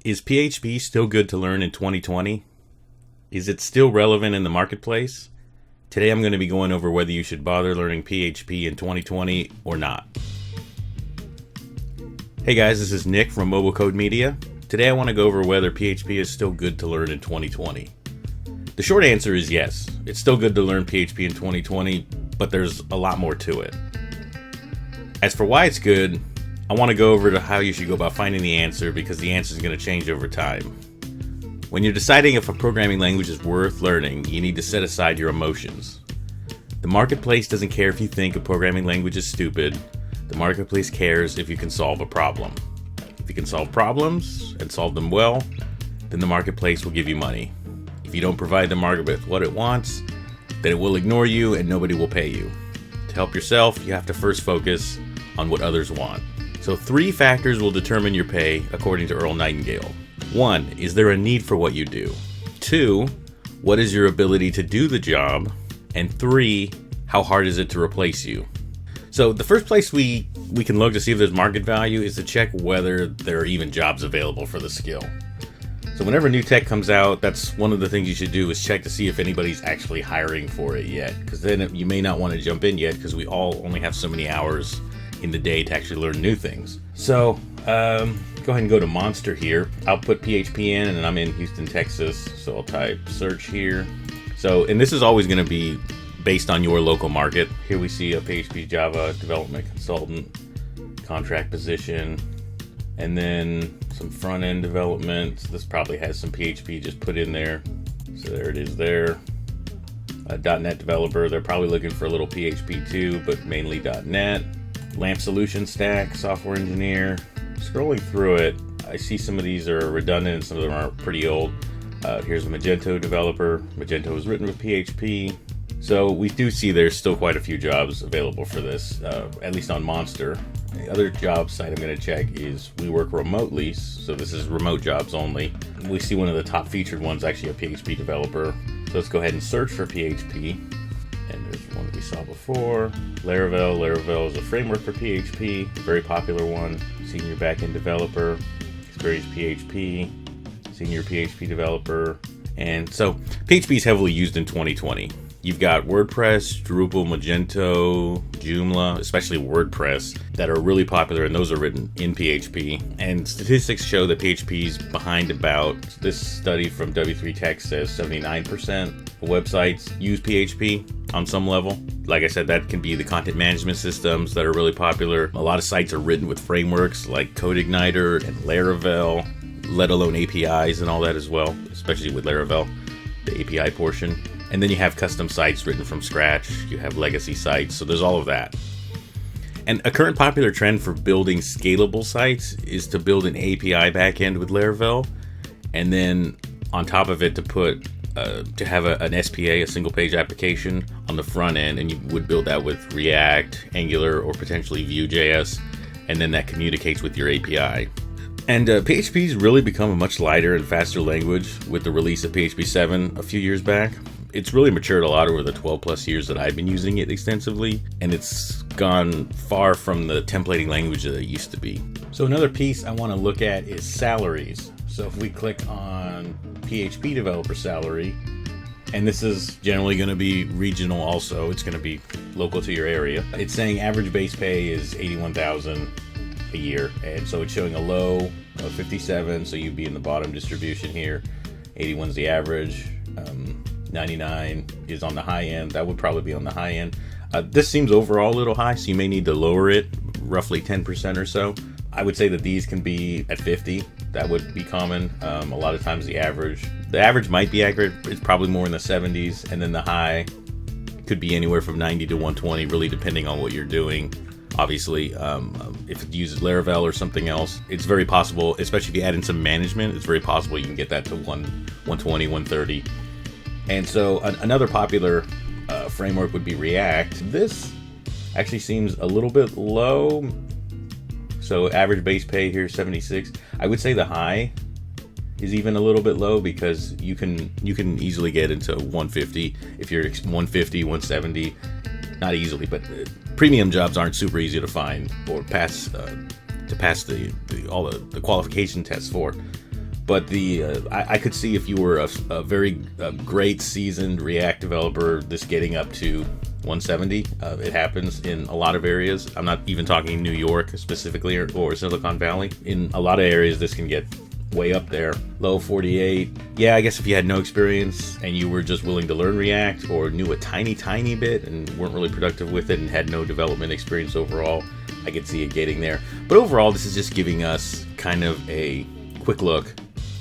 Is PHP still good to learn in 2020? Is it still relevant in the marketplace? Today I'm going to be going over whether you should bother learning PHP in 2020 or not. Hey guys, this is Nick from Mobile Code Media. Today I want to go over whether PHP is still good to learn in 2020. The short answer is yes. It's still good to learn PHP in 2020, but there's a lot more to it. As for why it's good, I want to go over to how you should go about finding the answer, because the answer is going to change over time. When you're deciding if a programming language is worth learning, you need to set aside your emotions. The marketplace doesn't care if you think a programming language is stupid. The marketplace cares if you can solve a problem. If you can solve problems and solve them well, then the marketplace will give you money. If you don't provide the market with what it wants, then it will ignore you and nobody will pay you. To help yourself, you have to first focus on what others want. So 3 factors will determine your pay, according to Earl Nightingale. 1, is there a need for what you do? 2, what is your ability to do the job? And 3, how hard is it to replace you? So the first place we can look to see if there's market value is to check whether there are even jobs available for the skill. So whenever new tech comes out, that's one of the things you should do, is check to see if anybody's actually hiring for it yet. Because then you may not want to jump in yet, because we all only have so many hours in the day to actually learn new things. So go ahead and go to Monster here. I'll put PHP in, and I'm in Houston, Texas. So I'll type search here. So, and this is always going to be based on your local market. Here we see a PHP Java development consultant, contract position, and then some front-end development. This probably has some PHP just put in there. So there it is there. .NET developer, they're probably looking for a little PHP too, but mainly .NET. LAMP solution stack, software engineer. Scrolling through it, I see some of these are redundant and some of them are pretty old. Here's a Magento developer. Magento is written with PHP. So we do see there's still quite a few jobs available for this, at least on Monster. The other job site I'm going to check is We Work Remotely. So this is remote jobs only. We see one of the top featured ones, actually a PHP developer. So let's go ahead and search for PHP. And there's one that we saw before, Laravel. Laravel is a framework for PHP, a very popular one. Senior backend developer, experienced PHP, senior PHP developer. And so PHP is heavily used in 2020. You've got WordPress, Drupal, Magento, Joomla, especially WordPress, that are really popular, and those are written in PHP. And statistics show that PHP is behind about, this study from W3 Tech says 79% of websites use PHP on some level. Like I said, that can be the content management systems that are really popular. A lot of sites are written with frameworks like CodeIgniter and Laravel, let alone APIs and all that as well, especially with Laravel, the API portion. And then you have custom sites written from scratch. You have legacy sites. So there's all of that. And a current popular trend for building scalable sites is to build an API backend with Laravel, and then on top of it to have an SPA, a single page application, on the front end, and you would build that with React, Angular, or potentially Vue.js, and then that communicates with your API. And PHP's really become a much lighter and faster language with the release of PHP 7 a few years back. It's really matured a lot over the 12 plus years that I've been using it extensively, and it's gone far from the templating language that it used to be. So another piece I want to look at is salaries. So if we click on PHP developer salary, and this is generally going to be regional also, it's going to be local to your area. It's saying average base pay is $81,000 a year, and so it's showing a low of 57, so you'd be in the bottom distribution here. 81 is the average. 99 is on the high end. That would probably be on the high end. This seems overall a little high, so you may need to lower it roughly 10% or so. I would say that these can be at 50. That would be common. A lot of times the average might be accurate. It's probably more in the 70s, and then the high could be anywhere from 90 to 120, really depending on what you're doing. Obviously, if it uses Laravel or something else, it's very possible, especially if you add in some management, it's very possible you can get that to 120, 130. And so another popular framework would be React. This actually seems a little bit low. So average base pay here, 76. I would say the high is even a little bit low, because you can easily get into 150 if you're 150, 170. Not easily, but premium jobs aren't super easy to find or pass all the qualification tests for. But I could see if you were a very great seasoned React developer, this getting up to 170. It happens in a lot of areas. I'm not even talking New York specifically or Silicon Valley. In a lot of areas, this can get way up there. Low 48. Yeah, I guess if you had no experience and you were just willing to learn React or knew a tiny bit and weren't really productive with it and had no development experience overall, I could see it getting there. But overall, this is just giving us kind of a quick look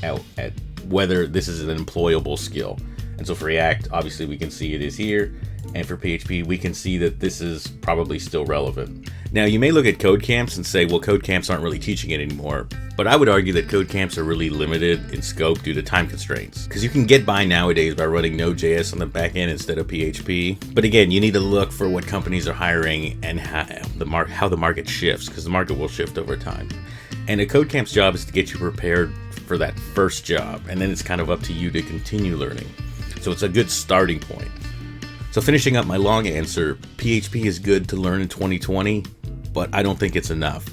at whether this is an employable skill. And so for React, obviously we can see it is here, and for PHP we can see that this is probably still relevant. Now you may look at code camps and say, well, code camps aren't really teaching it anymore, but I would argue that code camps are really limited in scope due to time constraints, because you can get by nowadays by running Node.js on the back end instead of PHP. But again, you need to look for what companies are hiring and how the market shifts, because the market will shift over time. And a code camp's job is to get you prepared for that first job, and then it's kind of up to you to continue learning. So it's a good starting point. So finishing up my long answer, PHP is good to learn in 2020, but I don't think it's enough.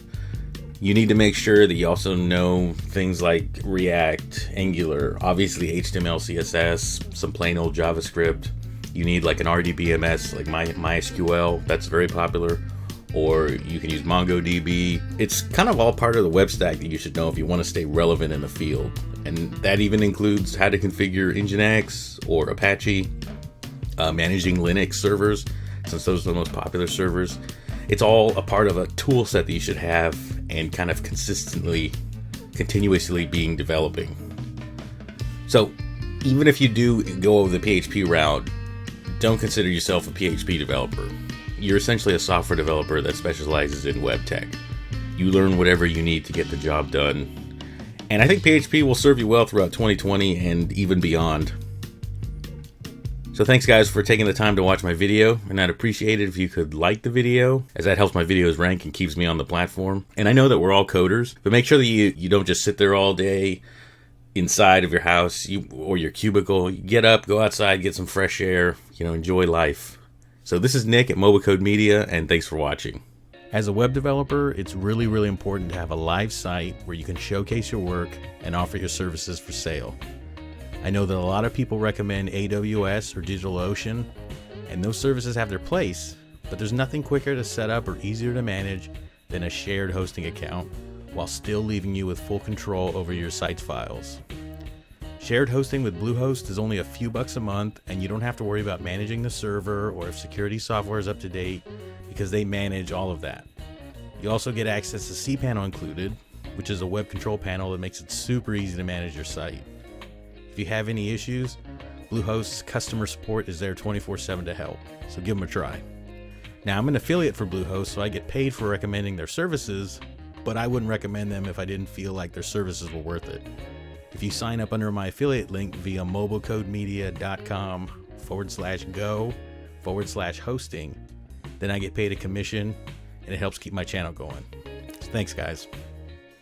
You need to make sure that you also know things like React, Angular, obviously HTML, CSS, some plain old JavaScript. You need like an RDBMS, like MySQL, that's very popular. Or you can use MongoDB. It's kind of all part of the web stack that you should know if you want to stay relevant in the field. And that even includes how to configure Nginx or Apache, managing Linux servers, since those are the most popular servers. It's all a part of a tool set that you should have and kind of continuously being developing. So even if you do go the PHP route, don't consider yourself a PHP developer. You're essentially a software developer that specializes in web tech. You learn whatever you need to get the job done. And I think PHP will serve you well throughout 2020 and even beyond. So thanks guys for taking the time to watch my video, and I'd appreciate it if you could like the video, as that helps my videos rank and keeps me on the platform. And I know that we're all coders, but make sure that you don't just sit there all day inside of your house or your cubicle. You get up, go outside, get some fresh air, enjoy life. So this is Nick at Mobile Code Media, and thanks for watching. As a web developer, it's really important to have a live site where you can showcase your work and offer your services for sale. I know that a lot of people recommend AWS or DigitalOcean, and those services have their place, but there's nothing quicker to set up or easier to manage than a shared hosting account, while still leaving you with full control over your site's files. Shared hosting with Bluehost is only a few bucks a month, and you don't have to worry about managing the server or if security software is up to date, because they manage all of that. You also get access to cPanel included, which is a web control panel that makes it super easy to manage your site. If you have any issues, Bluehost's customer support is there 24/7 to help, so give them a try. Now, I'm an affiliate for Bluehost, so I get paid for recommending their services, but I wouldn't recommend them if I didn't feel like their services were worth it. If you sign up under my affiliate link via mobilecodemedia.com/go/hosting, then I get paid a commission, and it helps keep my channel going. So thanks, guys.